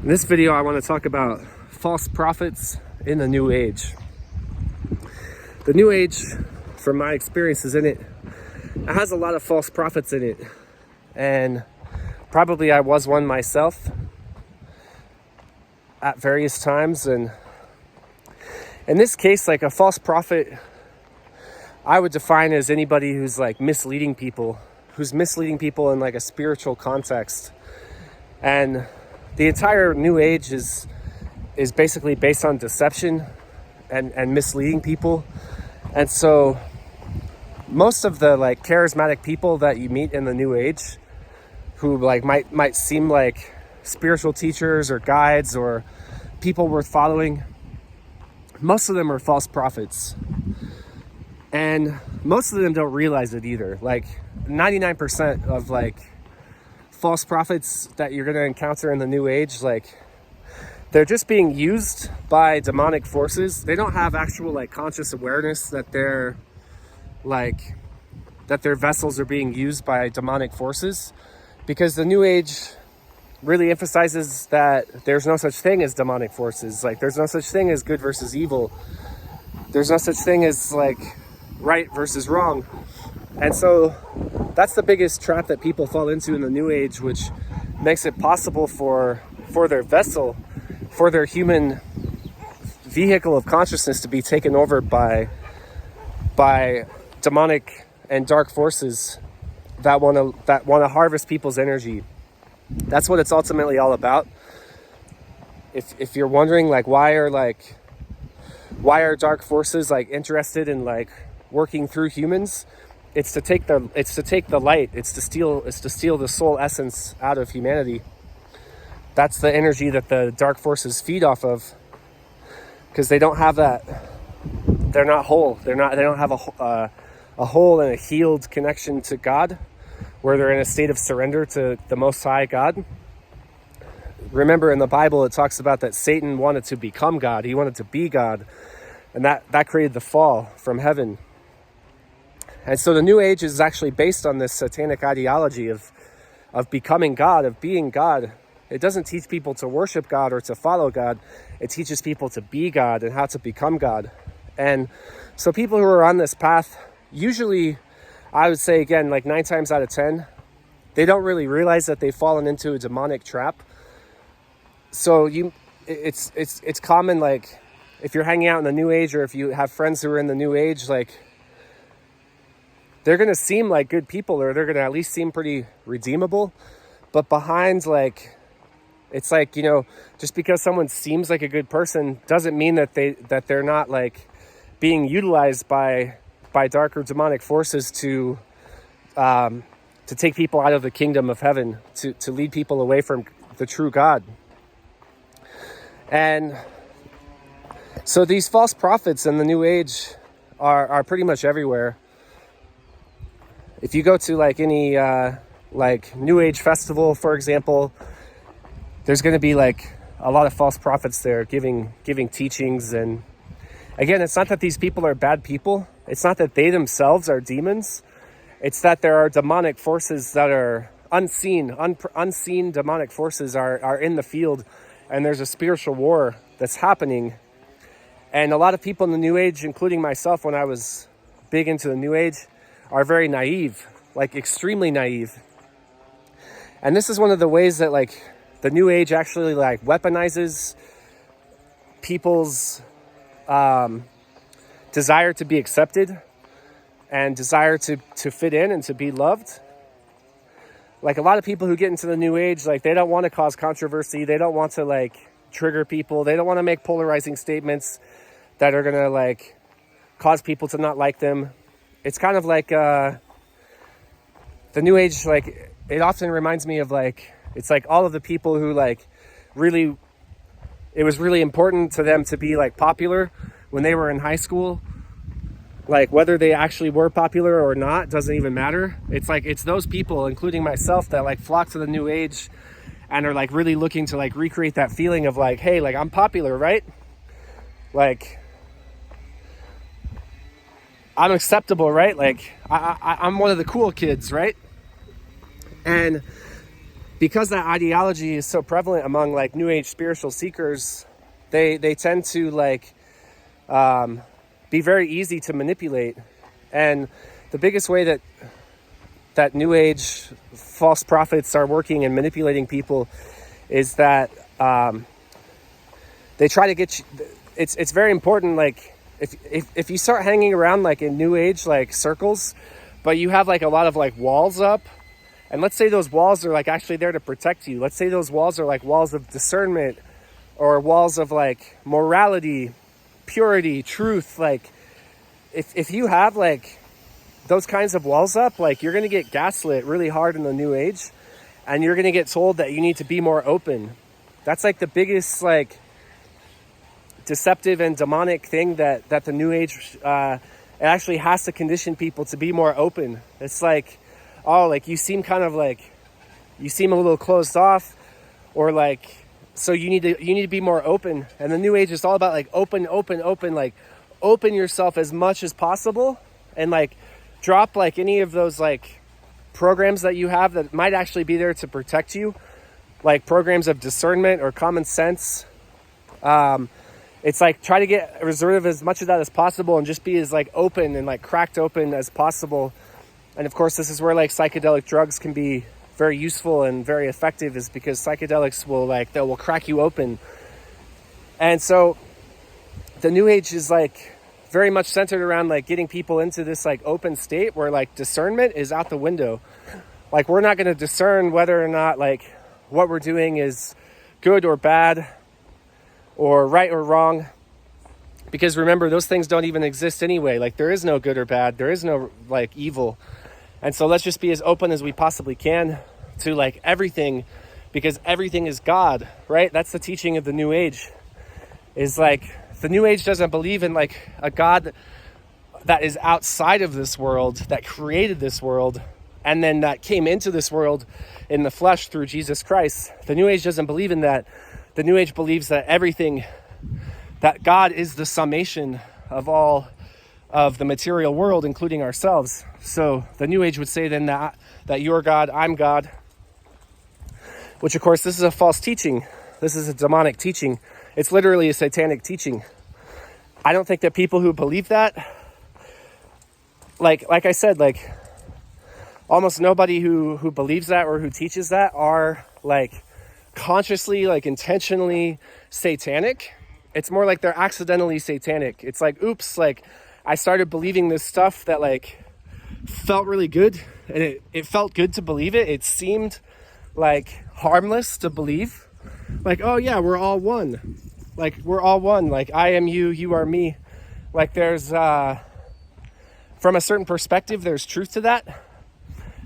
In this video, I want to talk about false prophets in the New Age. The New Age, from my experiences in it, has a lot of false prophets in it. And probably I was one myself at various times. And in this case, like a false prophet, I would define as anybody who's like misleading people in like a spiritual context. And the entire New Age is basically based on deception and misleading people. And so most of the like charismatic people that you meet in the New Age who like might seem like spiritual teachers or guides or people worth following, most of them are false prophets. And most of them don't realize it either. Like 99% of like false prophets that you're going to encounter in the New Age, like they're just being used by demonic forces. They don't have actual like conscious awareness that their vessels are being used by demonic forces, because the New Age really emphasizes that there's no such thing as demonic forces. Like there's no such thing as good versus evil. There's no such thing as like right versus wrong. And so that's the biggest trap that people fall into in the New Age, which makes it possible for their vessel, for their human vehicle of consciousness to be taken over by demonic and dark forces that want to harvest people's energy. That's what it's ultimately all about. If you're wondering like why are dark forces like interested in like working through humans, it's to take the light. It's to steal the soul essence out of humanity. That's the energy that the dark forces feed off of, because they don't have that. They're not whole. They don't have a whole and a healed connection to God, where they're in a state of surrender to the Most High God. Remember, in the Bible, it talks about that Satan wanted to become God. He wanted to be God, and that created the fall from heaven. And so the New Age is actually based on this satanic ideology of becoming God, of being God. It doesn't teach people to worship God or to follow God. It teaches people to be God and how to become God. And so people who are on this path, usually, I would say again, like 9 times out of 10, they don't really realize that they've fallen into a demonic trap. So it's common, like if you're hanging out in the New Age, or if you have friends who are in the New Age, like they're going to seem like good people, or they're going to at least seem pretty redeemable. But behind, like, it's like, you know, just because someone seems like a good person doesn't mean that they're not like being utilized by dark or demonic forces to take people out of the kingdom of heaven, to lead people away from the true God. And so these false prophets in the New Age are pretty much everywhere. If you go to like any like New Age festival, for example, there's going to be like a lot of false prophets there giving teachings. And again, it's not that these people are bad people. It's not that they themselves are demons. It's that there are demonic forces that are unseen demonic forces are in the field, and there's a spiritual war that's happening. And a lot of people in the New Age, including myself when I was big into the New Age, are very naive, like extremely naive. And this is one of the ways that like the New Age actually like weaponizes people's desire to be accepted and desire to fit in and to be loved. Like a lot of people who get into the New Age, like they don't want to cause controversy. They don't want to like trigger people. They don't want to make polarizing statements that are going to like cause people to not like them. It's kind of like the New Age, like it often reminds me of like, it's like all of the people who like really, it was really important to them to be like popular when they were in high school. Like whether they actually were popular or not doesn't even matter. It's like, it's those people, including myself, that like flock to the New Age and are like really looking to like recreate that feeling of like, hey, like I'm popular, right? Like I'm acceptable, right? Like I'm one of the cool kids, right? And because that ideology is so prevalent among like New Age spiritual seekers, they tend to like be very easy to manipulate. And the biggest way that New Age false prophets are working and manipulating people is that they try to get you. It's very important. Like if you start hanging around like in New Age like circles, but you have like a lot of like walls up, and let's say those walls are like actually there to protect you. Let's say those walls are like walls of discernment or walls of like morality, purity, truth. Like if you have like those kinds of walls up, like you're going to get gaslit really hard in the New Age, and you're going to get told that you need to be more open. That's like the biggest like deceptive and demonic thing that the New Age it actually has to condition people to be more open. It's like, oh, like you seem a little closed off, or like, so you need to be more open. And the New Age is all about like open, like open yourself as much as possible, and like drop like any of those like programs that you have that might actually be there to protect you, like programs of discernment or common sense. It's like try to reserve as much of that as possible and just be as like open and like cracked open as possible. And of course, this is where like psychedelic drugs can be very useful and very effective, is because psychedelics will crack you open. And so the New Age is like very much centered around like getting people into this like open state where like discernment is out the window. Like we're not going to discern whether or not like what we're doing is good or bad, or right or wrong, because remember, those things don't even exist anyway. Like there is no good or bad, there is no like evil. And so let's just be as open as we possibly can to like everything, because everything is God, right? That's the teaching of the New Age, is like the New Age doesn't believe in like a God that is outside of this world, that created this world, and then that came into this world in the flesh through Jesus Christ. The New Age doesn't believe in that. The New Age believes that that God is the summation of all of the material world, including ourselves. So the New Age would say then that you're God, I'm God, which of course, this is a false teaching. This is a demonic teaching. It's literally a satanic teaching. I don't think that people who believe that, like I said, like almost nobody who believes that or who teaches that are like consciously, like intentionally satanic. It's more like they're accidentally satanic. It's like, oops, like I started believing this stuff that like felt really good, and it felt good to believe it. It seemed like harmless to believe. Like, oh yeah, we're all one. Like we're all one. Like I am you, you are me. Like there's from a certain perspective, there's truth to that.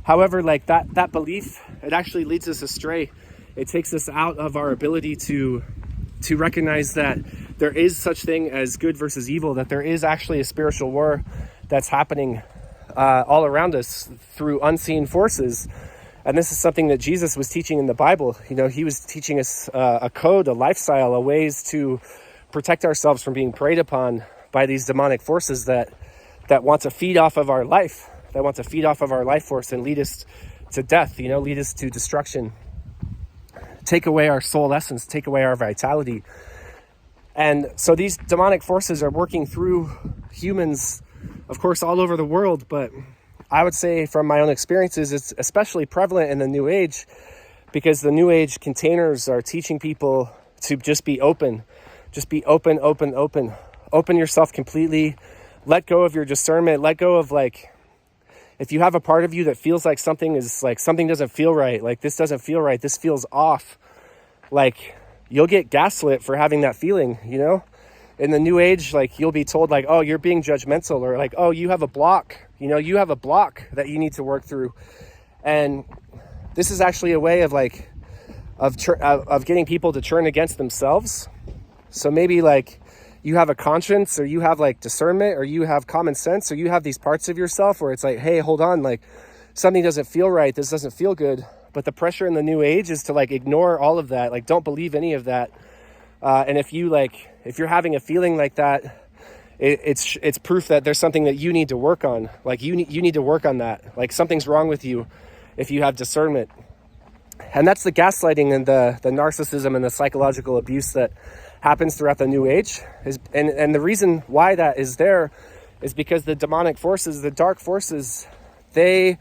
However, like that belief, it actually leads us astray. It takes us out of our ability to recognize that there is such thing as good versus evil, that there is actually a spiritual war that's happening all around us through unseen forces. And this is something that Jesus was teaching in the Bible. You know, he was teaching us a code, a lifestyle, a ways to protect ourselves from being preyed upon by these demonic forces that want to feed off of our life, that want to feed off of our life force and lead us to death, lead us to destruction. Take away our soul essence, take away our vitality. And so these demonic forces are working through humans, of course, all over the world. But I would say from my own experiences, it's especially prevalent in the New Age, because the New Age containers are teaching people to just be open. Just be open. Open yourself completely. Let go of your discernment. Let go of like, if you have a part of you that feels like something doesn't feel right, like this doesn't feel right, this feels off, like you'll get gaslit for having that feeling, In the New Age, like you'll be told like, oh, you're being judgmental, or like, oh, you have a block, you have a block that you need to work through. And this is actually a way of like, of getting people to turn against themselves. So maybe like, you have a conscience, or you have like discernment, or you have common sense, or you have these parts of yourself where it's like, hey, hold on, like something doesn't feel right. This doesn't feel good. But the pressure in the New Age is to like ignore all of that. Like, don't believe any of that. And if you're having a feeling like that, it's proof that there's something that you need to work on. Like you need to work on that. Like something's wrong with you if you have discernment. And that's the gaslighting and the narcissism and the psychological abuse that happens throughout the New Age. And the reason why that is there is because the demonic forces, the dark forces, they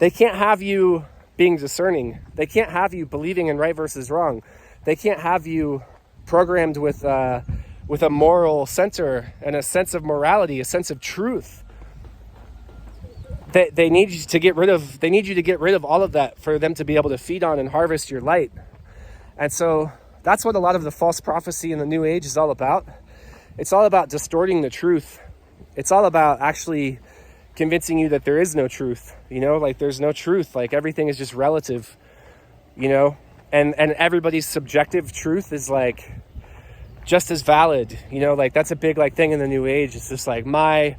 can't have you being discerning. They can't have you believing in right versus wrong. They can't have you programmed with a moral center and a sense of morality, a sense of truth. They need you to get rid of all of that for them to be able to feed on and harvest your light. And so that's what a lot of the false prophecy in the New Age is all about. It's all about distorting the truth. It's all about actually convincing you that there is no truth, like there's no truth, like everything is just relative, and everybody's subjective truth is like just as valid, like that's a big like thing in the New Age. It's just like my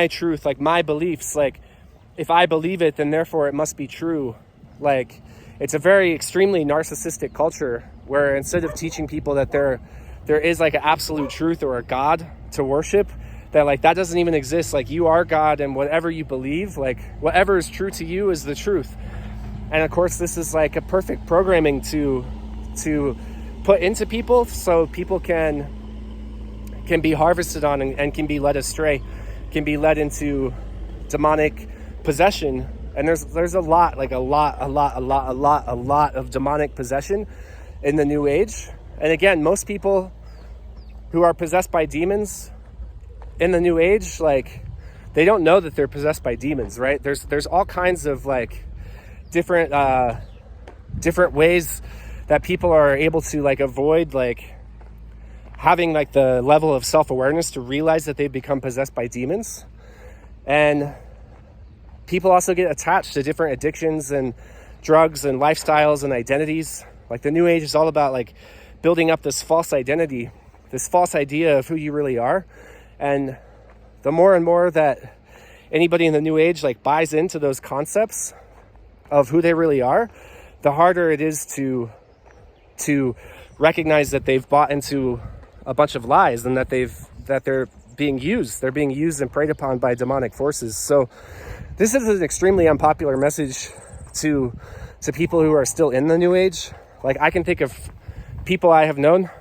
truth, like my beliefs, like if I believe it, then therefore it must be true. Like it's a very extremely narcissistic culture where instead of teaching people that there is like an absolute truth or a God to worship, that like that doesn't even exist. Like you are God, and whatever you believe, like whatever is true to you is the truth. And of course this is like a perfect programming to put into people so people can be harvested on and can be led astray, can be led into demonic possession. And there's a lot of demonic possession in the New Age. And again, most people who are possessed by demons in the New Age, like they don't know that they're possessed by demons, right? There's all kinds of like different ways that people are able to like avoid like having like the level of self-awareness to realize that they've become possessed by demons. And people also get attached to different addictions and drugs and lifestyles and identities. Like the New Age is all about like building up this false identity, this false idea of who you really are. And the more and more that anybody in the New Age like buys into those concepts of who they really are, the harder it is to recognize that they've bought into a bunch of lies and that they're being used. They're being used and preyed upon by demonic forces. So this is an extremely unpopular message to people who are still in the New Age. Like I can think of people I have known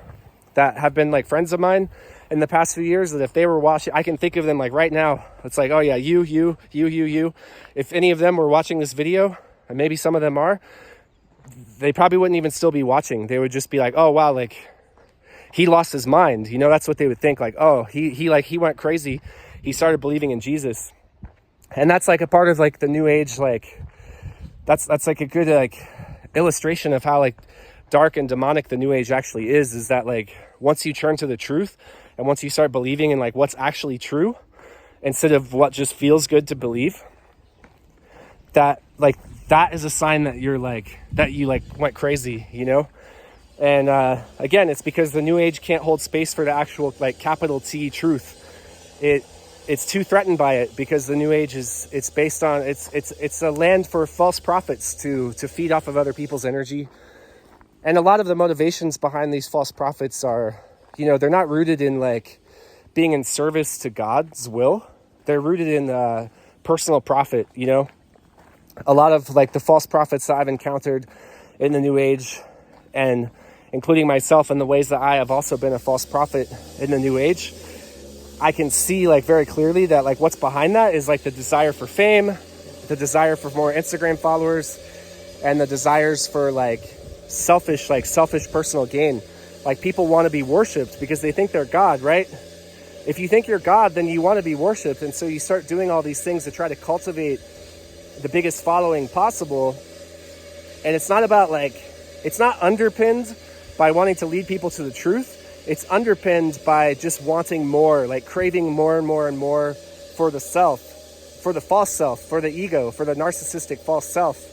that have been like friends of mine in the past few years that if they were watching, I can think of them like right now. It's like, oh yeah, you. If any of them were watching this video, and maybe some of them are, they probably wouldn't even still be watching. They would just be like, oh wow, like he lost his mind. That's what they would think. Like, oh, he went crazy. He started believing in Jesus. And that's like a part of like the New Age, like that's like a good like illustration of how like dark and demonic the New Age actually is that like once you turn to the truth and once you start believing in like what's actually true instead of what just feels good to believe, that is a sign that you went crazy, And again, it's because the New Age can't hold space for the actual like capital T truth. It's too threatened by it because the New Age it's based on it's a land for false prophets to feed off of other people's energy. And a lot of the motivations behind these false prophets are, they're not rooted in like being in service to God's will. They're rooted in personal profit. A lot of like the false prophets that I've encountered in the New Age, and including myself in the ways that I have also been a false prophet in the New Age, I can see like very clearly that like what's behind that is like the desire for fame, the desire for more Instagram followers, and the desires for like selfish personal gain. Like people want to be worshipped because they think they're God, right? If you think you're God, then you want to be worshipped. And so you start doing all these things to try to cultivate the biggest following possible. And it's not about like, it's not underpinned by wanting to lead people to the truth. It's underpinned by just wanting more, like craving more and more and more for the self, for the false self, for the ego, for the narcissistic false self.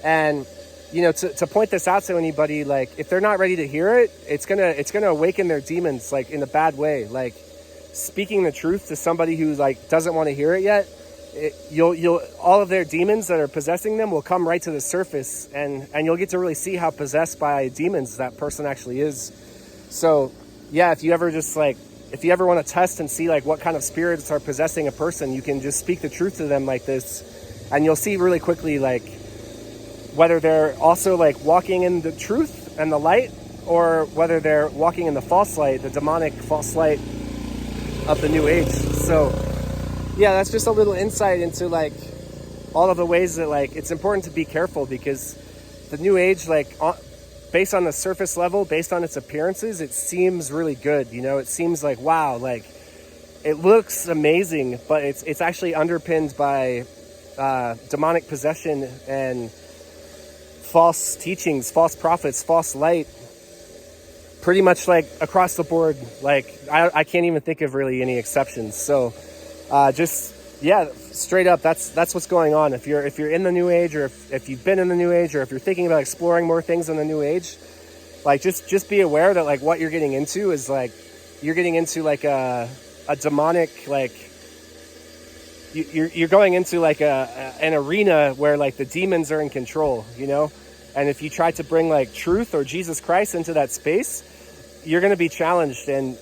And, to point this out to anybody, like if they're not ready to hear it, it's gonna awaken their demons, like in a bad way. Like speaking the truth to somebody who like doesn't want to hear it yet, you'll all of their demons that are possessing them will come right to the surface, and you'll get to really see how possessed by demons that person actually is. So yeah, if you ever want to test and see like what kind of spirits are possessing a person, you can just speak the truth to them like this, and you'll see really quickly like whether they're also like walking in the truth and the light, or whether they're walking in the false light, the demonic false light of the new age. So yeah, that's just a little insight into like all of the ways that like it's important to be careful, because the new age, like based on the surface level, based on its appearances, it seems really good. You know, it seems like, wow, like it looks amazing, but it's actually underpinned by demonic possession and false teachings, false prophets, false light, pretty much like across the board. Like I can't even think of really any exceptions. So just, yeah, straight up, that's what's going on. If you're in the new age, or if you've been in the new age, or if you're thinking about exploring more things in the new age, like just be aware that like what you're getting into is like, you're getting into like a demonic, like you're going into like an arena where like the demons are in control, you know? And if you try to bring like truth or Jesus Christ into that space, you're going to be challenged and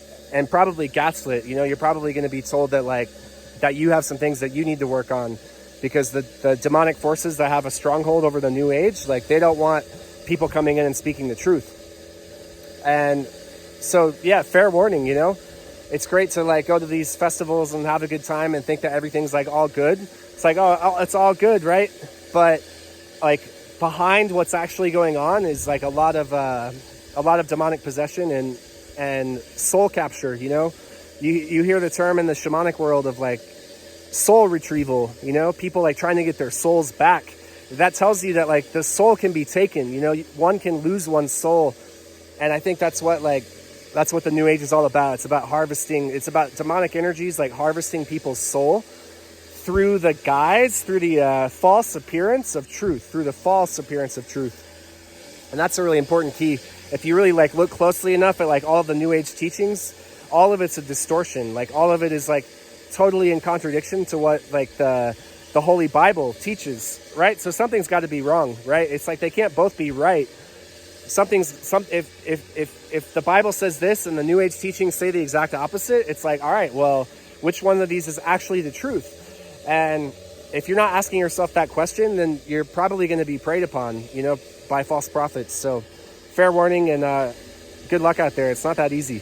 probably gaslit. You know, you're probably going to be told that like, that you have some things that you need to work on, because the demonic forces that have a stronghold over the new age, like they don't want people coming in and speaking the truth. And so, yeah, fair warning, you know, it's great to like go to these festivals and have a good time and think that everything's like all good. It's like, oh, it's all good, right? But like behind what's actually going on is like a lot of demonic possession and soul capture, you know. You hear the term in the shamanic world of like soul retrieval, you know, people like trying to get their souls back. That tells you that like the soul can be taken, you know, one can lose one's soul. And I think that's what the new age is all about. It's about harvesting, it's about demonic energies, like harvesting people's soul through the guise, through the false appearance of truth, And that's a really important key. If you really like look closely enough at like all of the new age teachings, all of it's a distortion. Like all of it is like totally in contradiction to what like the Holy Bible teaches, right? So something's got to be wrong, right? It's like they can't both be right. If the Bible says this and the new age teachings say the exact opposite, it's like, all right, well, which one of these is actually the truth? And if you're not asking yourself that question, then you're probably going to be preyed upon, you know, by false prophets. So fair warning, and good luck out there. It's not that easy.